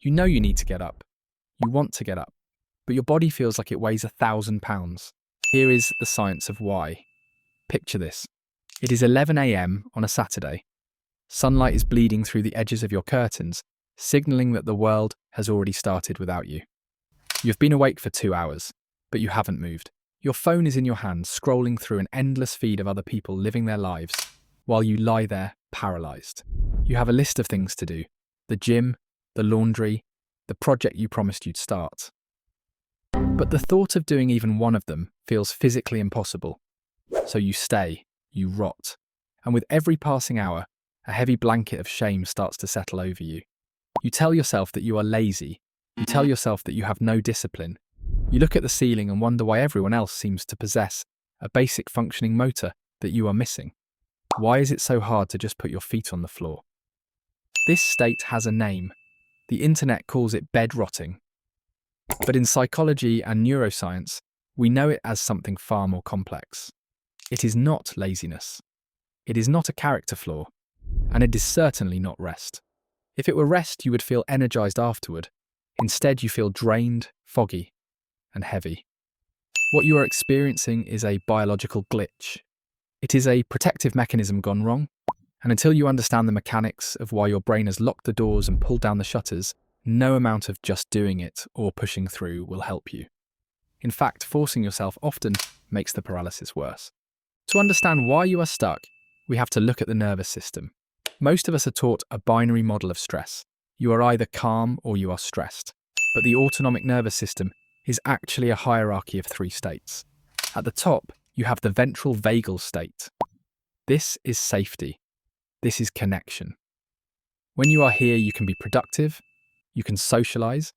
You know you need to get up. You want to get up, but your body feels like it weighs 1,000 pounds. Here is the science of why. Picture this. It is 11 a.m. on a Saturday. Sunlight is bleeding through the edges of your curtains, signaling that the world has already started without you. You've been awake for 2 hours, but you haven't moved. Your phone is in your hand, scrolling through an endless feed of other people living their lives, while you lie there, paralyzed. You have a list of things to do: the gym, the laundry, the project you promised you'd start. But the thought of doing even one of them feels physically impossible. So you stay, you rot, and with every passing hour, a heavy blanket of shame starts to settle over you. You tell yourself that you are lazy. You tell yourself that you have no discipline. You look at the ceiling and wonder why everyone else seems to possess a basic functioning motor that you are missing. Why is it so hard to just put your feet on the floor? This state has a name. The internet calls it bed rotting. But in psychology and neuroscience, we know it as something far more complex. It is not laziness. It is not a character flaw. And it is certainly not rest. If it were rest, you would feel energized afterward. Instead, you feel drained, foggy, and heavy. What you are experiencing is a biological glitch. It is a protective mechanism gone wrong, and until you understand the mechanics of why your brain has locked the doors and pulled down the shutters, no amount of just doing it or pushing through will help you. In fact, forcing yourself often makes the paralysis worse. To understand why you are stuck, we have to look at the nervous system. Most of us are taught a binary model of stress. You are either calm or you are stressed. But the autonomic nervous system is actually a hierarchy of 3 states. At the top, you have the ventral vagal state. This is safety. This is connection. When you are here, you can be productive, you can socialize,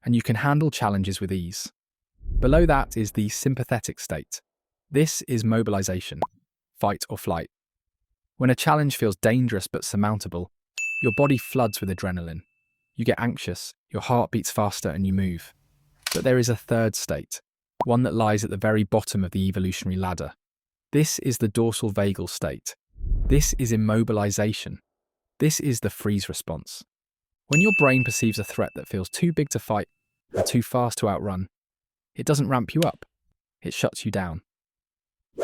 and you can handle challenges with ease. Below that is the sympathetic state. This is mobilization, fight or flight. When a challenge feels dangerous but surmountable, your body floods with adrenaline. You get anxious, your heart beats faster, and you move. But there is a third state, one that lies at the very bottom of the evolutionary ladder. This is the dorsal vagal state. This is immobilization. This is the freeze response. When your brain perceives a threat that feels too big to fight and too fast to outrun, it doesn't ramp you up, it shuts you down.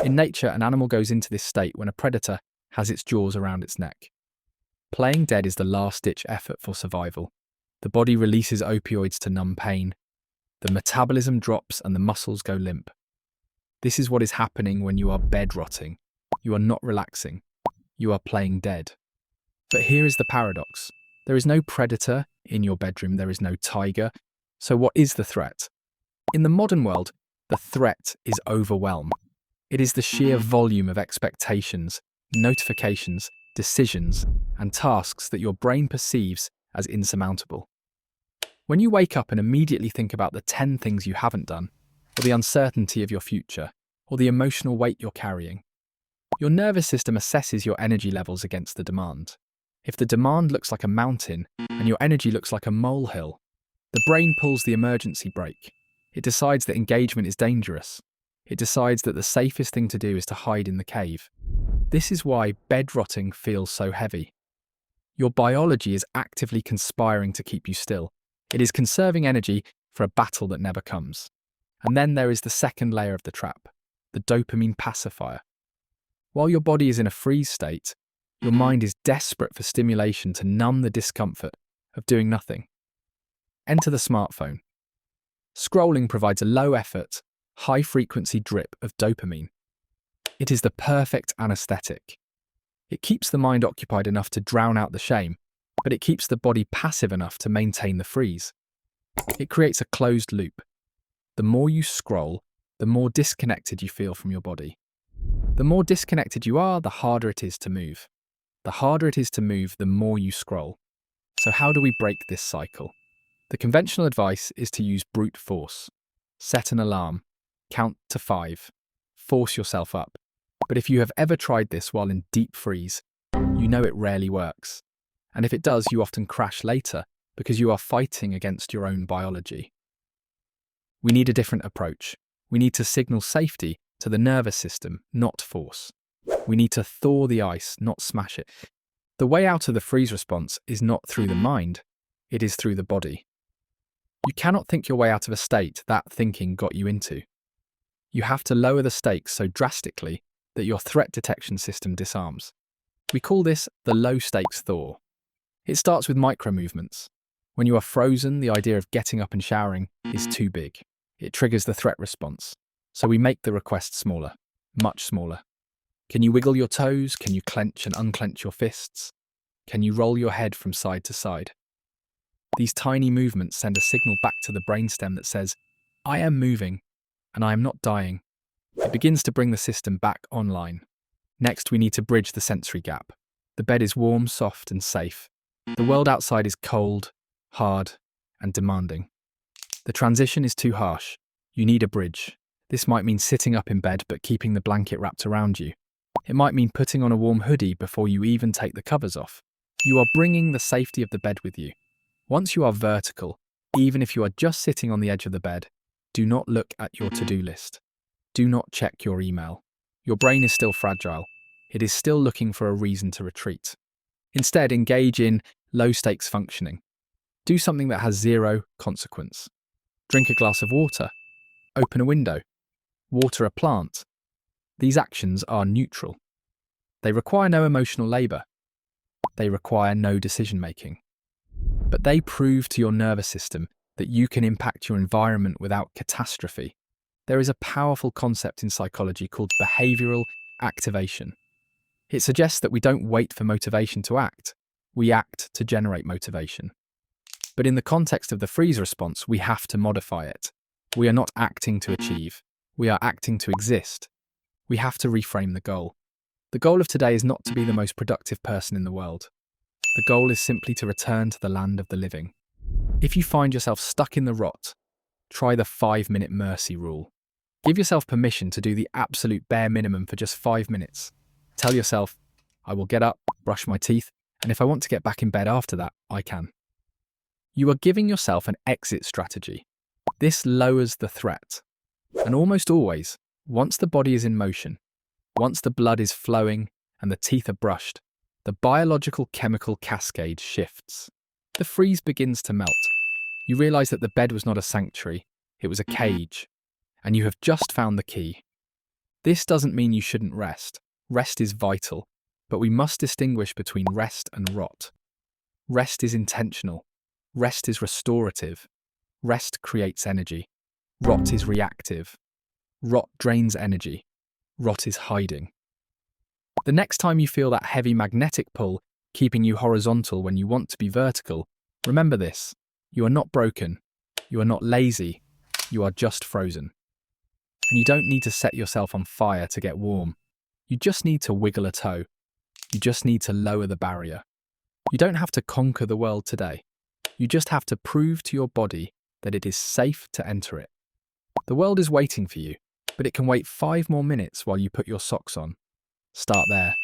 In nature, an animal goes into this state when a predator has its jaws around its neck. Playing dead is the last-ditch effort for survival. The body releases opioids to numb pain. The metabolism drops and the muscles go limp. This is what is happening when you are bed rotting. You are not relaxing. You are playing dead. But here is the paradox. There is no predator in your bedroom. There is no tiger. So what is the threat? In the modern world, the threat is overwhelm. It is the sheer volume of expectations, notifications, decisions, and tasks that your brain perceives as insurmountable. When you wake up and immediately think about the 10 things you haven't done, or the uncertainty of your future, or the emotional weight you're carrying, your nervous system assesses your energy levels against the demand. If the demand looks like a mountain and your energy looks like a molehill, the brain pulls the emergency brake. It decides that engagement is dangerous. It decides that the safest thing to do is to hide in the cave. This is why bed rotting feels so heavy. Your biology is actively conspiring to keep you still. It is conserving energy for a battle that never comes. And then there is the second layer of the trap, the dopamine pacifier. While your body is in a freeze state, your mind is desperate for stimulation to numb the discomfort of doing nothing. Enter the smartphone. Scrolling provides a low-effort, high-frequency drip of dopamine. It is the perfect anesthetic. It keeps the mind occupied enough to drown out the shame, but it keeps the body passive enough to maintain the freeze. It creates a closed loop. The more you scroll, the more disconnected you feel from your body. The more disconnected you are, the harder it is to move. The harder it is to move, the more you scroll. So how do we break this cycle? The conventional advice is to use brute force. Set an alarm. Count to 5. Force yourself up. But if you have ever tried this while in deep freeze, you know it rarely works. And if it does, you often crash later because you are fighting against your own biology. We need a different approach. We need to signal safety to the nervous system, not force. We need to thaw the ice, not smash it. The way out of the freeze response is not through the mind. It is through the body. You cannot think your way out of a state that thinking got you into. You have to lower the stakes so drastically that your threat detection system disarms. We call this the low-stakes thaw. It starts with micro-movements. When you are frozen, the idea of getting up and showering is too big. It triggers the threat response. So we make the request smaller, much smaller. Can you wiggle your toes? Can you clench and unclench your fists? Can you roll your head from side to side? These tiny movements send a signal back to the brainstem that says, I am moving, and I am not dying. It begins to bring the system back online. Next, we need to bridge the sensory gap. The bed is warm, soft, and safe. The world outside is cold, hard, and demanding. The transition is too harsh. You need a bridge. This might mean sitting up in bed but keeping the blanket wrapped around you. It might mean putting on a warm hoodie before you even take the covers off. You are bringing the safety of the bed with you. Once you are vertical, even if you are just sitting on the edge of the bed, do not look at your to-do list. Do not check your email. Your brain is still fragile. It is still looking for a reason to retreat. Instead, engage in low-stakes functioning. Do something that has zero consequence. Drink a glass of water. Open a window. Water a plant. These actions are neutral. They require no emotional labor. They require no decision-making. But they prove to your nervous system that you can impact your environment without catastrophe. There is a powerful concept in psychology called behavioral activation. It suggests that we don't wait for motivation to act. We act to generate motivation. But in the context of the freeze response, we have to modify it. We are not acting to achieve. We are acting to exist. We have to reframe the goal. The goal of today is not to be the most productive person in the world. The goal is simply to return to the land of the living. If you find yourself stuck in the rot, try the 5-minute mercy rule. Give yourself permission to do the absolute bare minimum for just 5 minutes. Tell yourself, I will get up, brush my teeth, and if I want to get back in bed after that, I can. You are giving yourself an exit strategy. This lowers the threat. And almost always, once the body is in motion, once the blood is flowing and the teeth are brushed, the biological chemical cascade shifts. The freeze begins to melt. You realize that the bed was not a sanctuary, it was a cage, and you have just found the key. This doesn't mean you shouldn't rest. Rest is vital, but we must distinguish between rest and rot. Rest is intentional. Rest is restorative. Rest creates energy. Rot is reactive. Rot drains energy. Rot is hiding. The next time you feel that heavy magnetic pull keeping you horizontal when you want to be vertical, remember this. You are not broken. You are not lazy. You are just frozen. And you don't need to set yourself on fire to get warm. You just need to wiggle a toe. You just need to lower the barrier. You don't have to conquer the world today. You just have to prove to your body that it is safe to enter it. The world is waiting for you, but it can wait 5 more minutes while you put your socks on. Start there.